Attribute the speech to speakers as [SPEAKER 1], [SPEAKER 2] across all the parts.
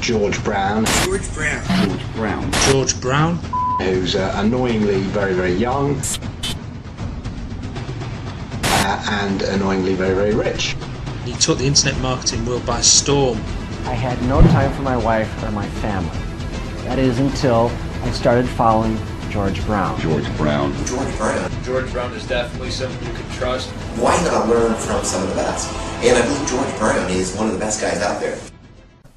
[SPEAKER 1] George Brown.
[SPEAKER 2] George Brown.
[SPEAKER 3] George Brown.
[SPEAKER 4] George Brown.
[SPEAKER 1] Who's annoyingly very, very young. And annoyingly very, very rich.
[SPEAKER 4] He took the internet marketing world by storm.
[SPEAKER 5] I had no time for my wife or my family. That is until I started following George Brown.
[SPEAKER 3] George Brown.
[SPEAKER 2] George Brown.
[SPEAKER 6] George Brown is definitely someone you can trust.
[SPEAKER 7] Why not learn from some of the best? And I believe George Brown is one of the best guys out there.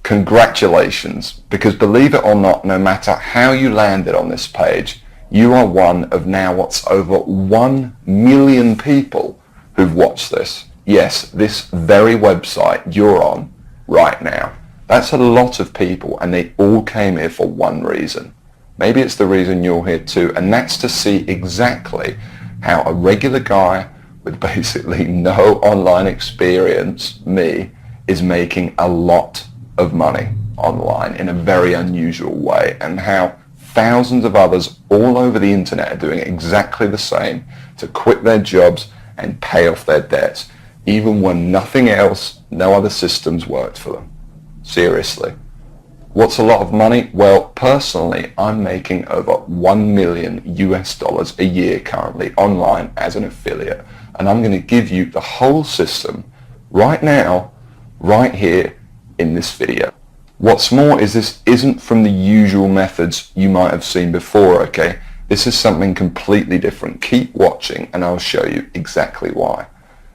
[SPEAKER 8] Congratulations, because believe it or not, no matter how you landed on this page, you are one of now what's over 1 million people who've watched this. Yes, this very website you're on right now. That's a lot of people, and they all came here for one reason. Maybe it's the reason you're here too, and that's to see exactly how a regular guy with basically no online experience, me, is making a lot of money online in a very unusual way, and how thousands of others all over the internet are doing exactly the same to quit their jobs and pay off their debts, even when nothing else, no other systems worked for them. Seriously. What's a lot of money? Well, personally, I'm making over $1 million US a year currently online as an affiliate, and I'm going to give you the whole system right now, right here in this video. What's more is this isn't from the usual methods you might have seen before, okay? This is something completely different. Keep watching and I'll show you exactly why.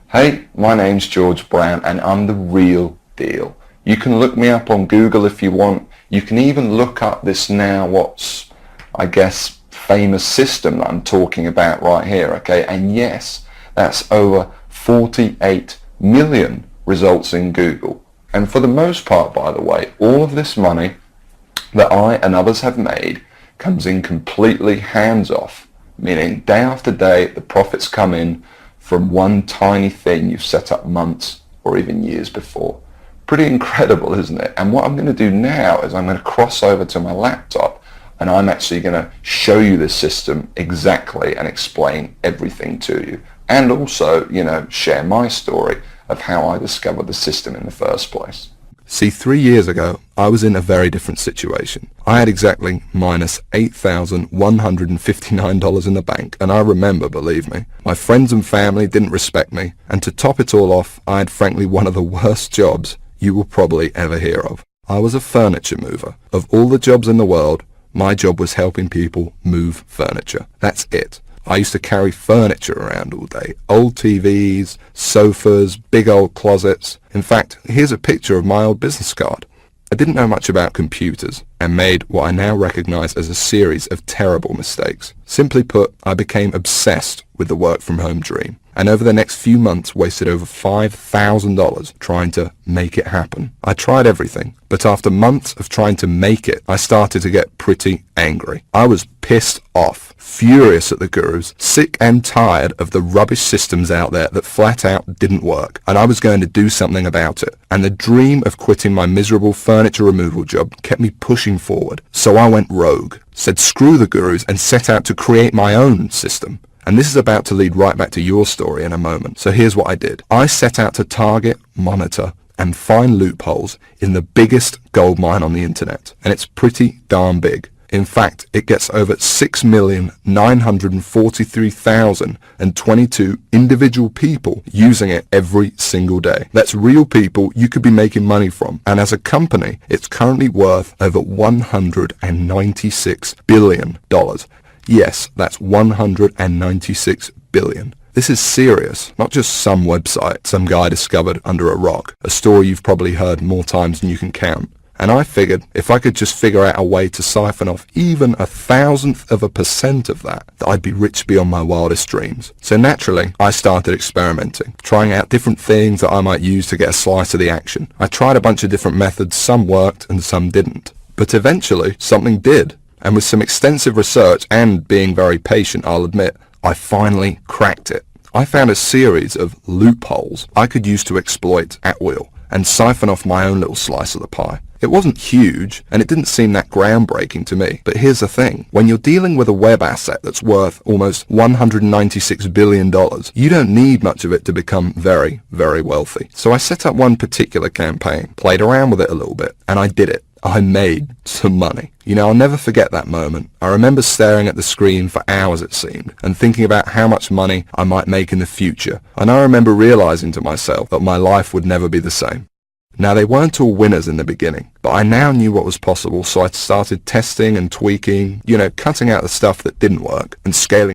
[SPEAKER 8] Hey, my name's George Brown and I'm the real deal. You can look me up on Google if you want. You can even look up this now what's, I guess, famous system that I'm talking about right here, okay? And yes, that's over 48 million results in Google. And for the most part, by the way, all of this money that I and others have made comes in completely hands-off, meaning day after day the profits come in from one tiny thing you've set up months or even years before. Pretty incredible, isn't it? And what I'm going to do now is I'm going to cross over to my laptop and I'm actually going to show you this system exactly and explain everything to you. And also, share my story of how I discovered the system in the first place.
[SPEAKER 9] See, 3 years ago, I was in a very different situation. I had exactly minus $8,159 in the bank, and I remember, believe me, my friends and family didn't respect me, and to top it all off, I had frankly one of the worst jobs you will probably ever hear of. I was a furniture mover. Of all the jobs in the world, my job was helping people move furniture. That's it. I used to carry furniture around all day. Old TVs, sofas, big old closets. In fact, here's a picture of my old business card. I didn't know much about computers and made what I now recognize as a series of terrible mistakes. Simply put, I became obsessed with the work from home dream, and over the next few months wasted over $5,000 trying to make it happen. I tried everything, but after months of trying to make it, I started to get pretty angry. I was pissed off, furious at the gurus, sick and tired of the rubbish systems out there that flat out didn't work, and I was going to do something about it. And the dream of quitting my miserable furniture removal job kept me pushing forward. So I went rogue, said screw the gurus, and set out to create my own system. And this is about to lead right back to your story in a moment. So here's what I did. I set out to target, monitor, and find loopholes in the biggest goldmine on the internet. And it's pretty darn big. In fact, it gets over 6,943,022 individual people using it every single day. That's real people you could be making money from. And as a company, it's currently worth over $196 billion. Yes, that's $196 billion. This is serious, not just some website some guy discovered under a rock, a story you've probably heard more times than you can count. And I figured if I could just figure out a way to siphon off even 1,000% of that I'd be rich beyond my wildest dreams. So naturally, I started experimenting, trying out different things that I might use to get a slice of the action. I tried a bunch of different methods, some worked and some didn't. But eventually, something did. And with some extensive research and being very patient, I'll admit, I finally cracked it. I found a series of loopholes I could use to exploit at will and siphon off my own little slice of the pie. It wasn't huge, and it didn't seem that groundbreaking to me. But here's the thing. When you're dealing with a web asset that's worth almost $196 billion, you don't need much of it to become very, very wealthy. So I set up one particular campaign, played around with it a little bit, and I did it. I made some money. You know, I'll never forget that moment. I remember staring at the screen for hours, it seemed, and thinking about how much money I might make in the future. And I remember realizing to myself that my life would never be the same. Now, they weren't all winners in the beginning, but I now knew what was possible, so I started testing and tweaking, you know, cutting out the stuff that didn't work and scaling